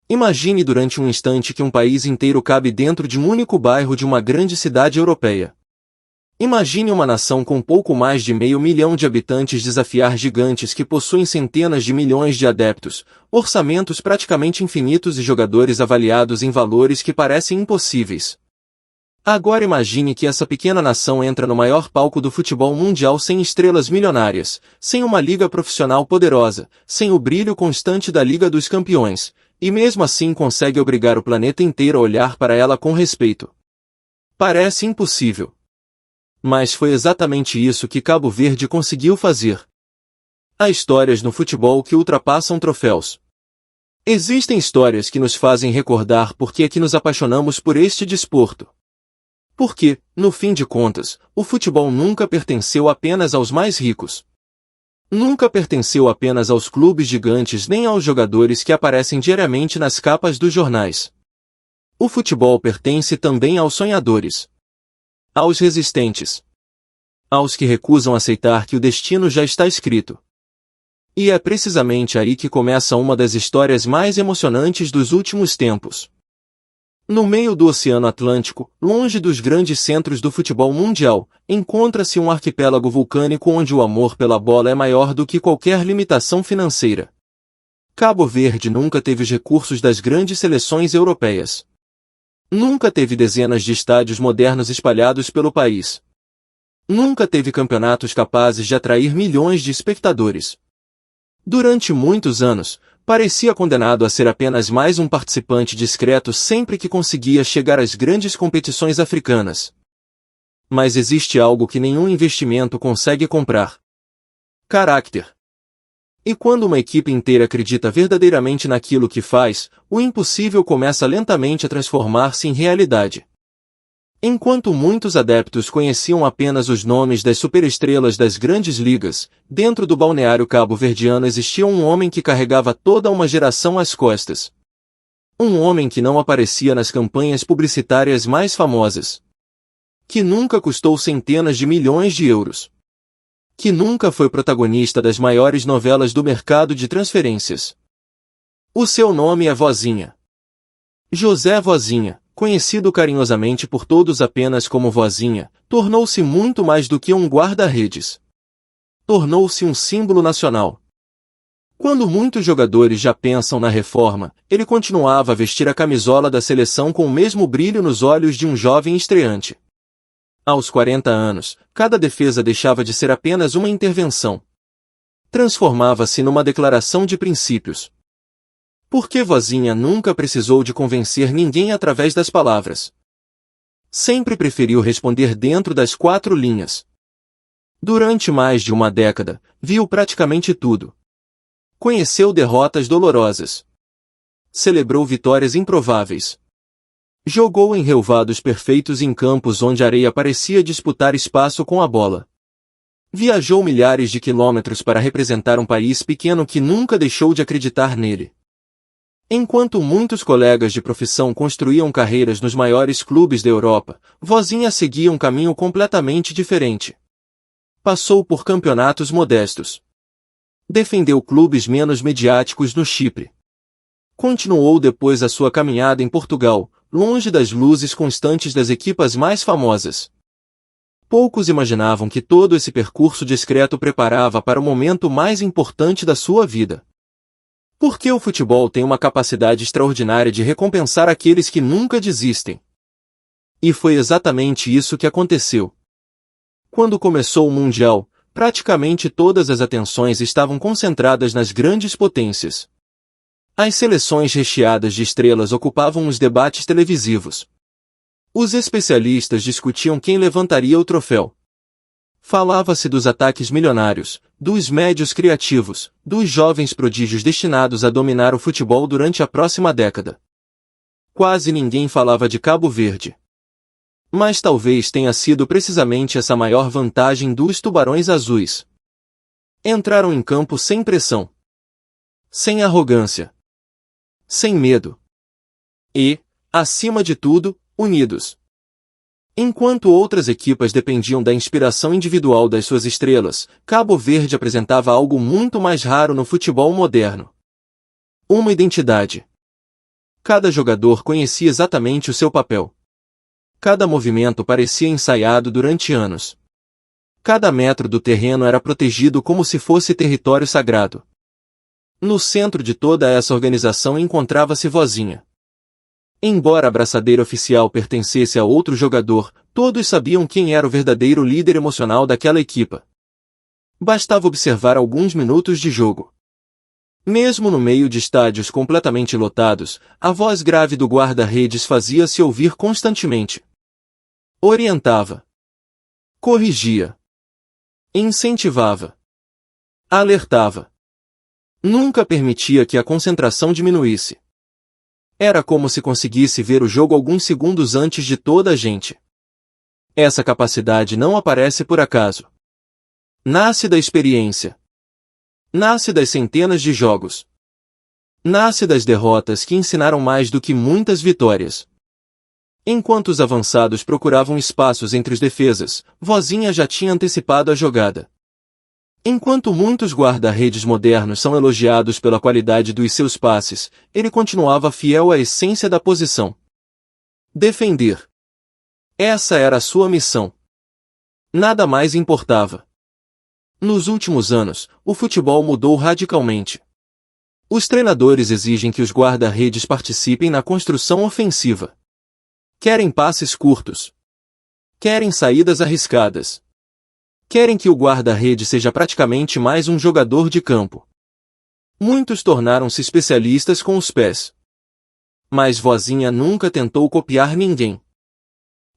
Imagine durante um instante que um país inteiro cabe dentro de um único bairro de uma grande cidade europeia. Imagine uma nação com pouco mais de 500 mil de habitantes desafiar gigantes que possuem centenas de milhões de adeptos, orçamentos praticamente infinitos e jogadores avaliados em valores que parecem impossíveis. Agora imagine que essa pequena nação entra no maior palco do futebol mundial sem estrelas milionárias, sem uma liga profissional poderosa, sem o brilho constante da Liga dos Campeões, e mesmo assim consegue obrigar o planeta inteiro a olhar para ela com respeito. Parece impossível. Mas foi exatamente isso que Cabo Verde conseguiu fazer. Há histórias no futebol que ultrapassam troféus. Existem histórias que nos fazem recordar por que é que nos apaixonamos por este desporto. Porque, no fim de contas, o futebol nunca pertenceu apenas aos mais ricos. Nunca pertenceu apenas aos clubes gigantes nem aos jogadores que aparecem diariamente nas capas dos jornais. O futebol pertence também aos sonhadores. Aos resistentes. Aos que recusam aceitar que o destino já está escrito. E é precisamente aí que começa uma das histórias mais emocionantes dos últimos tempos. No meio do Oceano Atlântico, longe dos grandes centros do futebol mundial, encontra-se um arquipélago vulcânico onde o amor pela bola é maior do que qualquer limitação financeira. Cabo Verde nunca teve os recursos das grandes seleções europeias. Nunca teve dezenas de estádios modernos espalhados pelo país. Nunca teve campeonatos capazes de atrair milhões de espectadores. Durante muitos anos, parecia condenado a ser apenas mais um participante discreto sempre que conseguia chegar às grandes competições africanas. Mas existe algo que nenhum investimento consegue comprar: caráter. E quando uma equipe inteira acredita verdadeiramente naquilo que faz, o impossível começa lentamente a transformar-se em realidade. Enquanto muitos adeptos conheciam apenas os nomes das superestrelas das grandes ligas, dentro do balneário cabo-verdiano existia um homem que carregava toda uma geração às costas. Um homem que não aparecia nas campanhas publicitárias mais famosas. Que nunca custou centenas de milhões de euros. Que nunca foi protagonista das maiores novelas do mercado de transferências. O seu nome é Vozinha. José Vozinha, conhecido carinhosamente por todos apenas como Vozinha, tornou-se muito mais do que um guarda-redes. Tornou-se um símbolo nacional. Quando muitos jogadores já pensam na reforma, ele continuava a vestir a camisola da seleção com o mesmo brilho nos olhos de um jovem estreante. Aos 40 anos, cada defesa deixava de ser apenas uma intervenção. Transformava-se numa declaração de princípios. Porque Vozinha nunca precisou de convencer ninguém através das palavras. Sempre preferiu responder dentro das 4 linhas. Durante mais de uma década, viu praticamente tudo. Conheceu derrotas dolorosas. Celebrou vitórias improváveis. Jogou em relvados perfeitos em campos onde a areia parecia disputar espaço com a bola. Viajou milhares de quilômetros para representar um país pequeno que nunca deixou de acreditar nele. Enquanto muitos colegas de profissão construíam carreiras nos maiores clubes da Europa, Vozinha seguia um caminho completamente diferente. Passou por campeonatos modestos. Defendeu clubes menos mediáticos no Chipre. Continuou depois a sua caminhada em Portugal, longe das luzes constantes das equipas mais famosas. Poucos imaginavam que todo esse percurso discreto preparava para o momento mais importante da sua vida. Porque o futebol tem uma capacidade extraordinária de recompensar aqueles que nunca desistem. E foi exatamente isso que aconteceu. Quando começou o Mundial, praticamente todas as atenções estavam concentradas nas grandes potências. As seleções recheadas de estrelas ocupavam os debates televisivos. Os especialistas discutiam quem levantaria o troféu. Falava-se dos ataques milionários, dos médios criativos, dos jovens prodígios destinados a dominar o futebol durante a próxima década. Quase ninguém falava de Cabo Verde. Mas talvez tenha sido precisamente essa maior vantagem dos Tubarões Azuis. Entraram em campo sem pressão. Sem arrogância. Sem medo. E, acima de tudo, unidos. Enquanto outras equipas dependiam da inspiração individual das suas estrelas, Cabo Verde apresentava algo muito mais raro no futebol moderno. Uma identidade. Cada jogador conhecia exatamente o seu papel. Cada movimento parecia ensaiado durante anos. Cada metro do terreno era protegido como se fosse território sagrado. No centro de toda essa organização encontrava-se Vozinha. Embora a braçadeira oficial pertencesse a outro jogador, todos sabiam quem era o verdadeiro líder emocional daquela equipa. Bastava observar alguns minutos de jogo. Mesmo no meio de estádios completamente lotados, a voz grave do guarda-redes fazia-se ouvir constantemente. Orientava. Corrigia. Incentivava. Alertava. Nunca permitia que a concentração diminuísse. Era como se conseguisse ver o jogo alguns segundos antes de toda a gente. Essa capacidade não aparece por acaso. Nasce da experiência. Nasce das centenas de jogos. Nasce das derrotas que ensinaram mais do que muitas vitórias. Enquanto os avançados procuravam espaços entre os defesas, Vozinha já tinha antecipado a jogada. Enquanto muitos guarda-redes modernos são elogiados pela qualidade dos seus passes, ele continuava fiel à essência da posição. Defender. Essa era a sua missão. Nada mais importava. Nos últimos anos, o futebol mudou radicalmente. Os treinadores exigem que os guarda-redes participem na construção ofensiva. Querem passes curtos. Querem saídas arriscadas. Querem que o guarda-rede seja praticamente mais um jogador de campo. Muitos tornaram-se especialistas com os pés. Mas Vozinha nunca tentou copiar ninguém.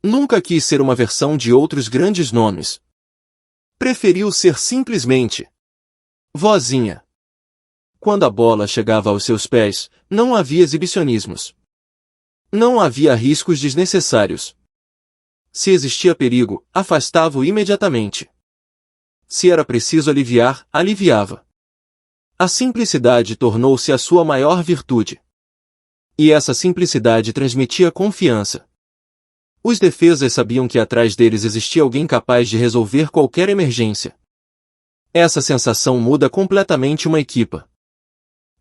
Nunca quis ser uma versão de outros grandes nomes. Preferiu ser simplesmente Vozinha. Quando a bola chegava aos seus pés, não havia exibicionismos. Não havia riscos desnecessários. Se existia perigo, afastava-o imediatamente. Se era preciso aliviar, aliviava. A simplicidade tornou-se a sua maior virtude. E essa simplicidade transmitia confiança. Os defesas sabiam que atrás deles existia alguém capaz de resolver qualquer emergência. Essa sensação muda completamente uma equipa.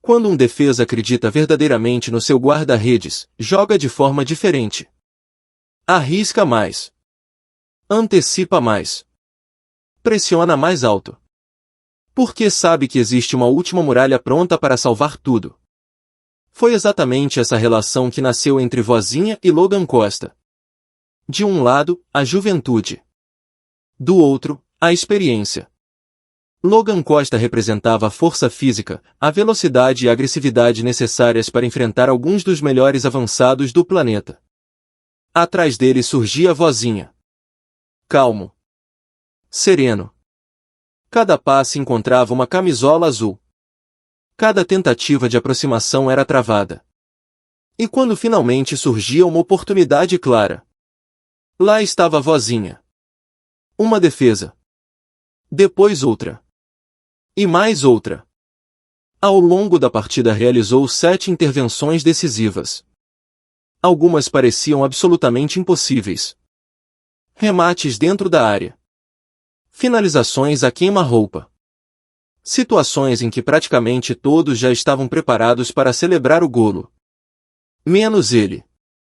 Quando um defesa acredita verdadeiramente no seu guarda-redes, joga de forma diferente. Arrisca mais. Antecipa mais. Pressiona mais alto. Porque sabe que existe uma última muralha pronta para salvar tudo. Foi exatamente essa relação que nasceu entre Vozinha e Logan Costa. De um lado, a juventude. Do outro, a experiência. Logan Costa representava a força física, a velocidade e a agressividade necessárias para enfrentar alguns dos melhores avançados do planeta. Atrás dele surgia Vozinha. Calmo. Sereno. Cada passe encontrava uma camisola azul. Cada tentativa de aproximação era travada. E quando finalmente surgia uma oportunidade clara, lá estava Vozinha. Uma defesa. Depois outra. E mais outra. Ao longo da partida realizou 7 intervenções decisivas. Algumas pareciam absolutamente impossíveis. Remates dentro da área. Finalizações a queima-roupa. Situações em que praticamente todos já estavam preparados para celebrar o golo. Menos ele.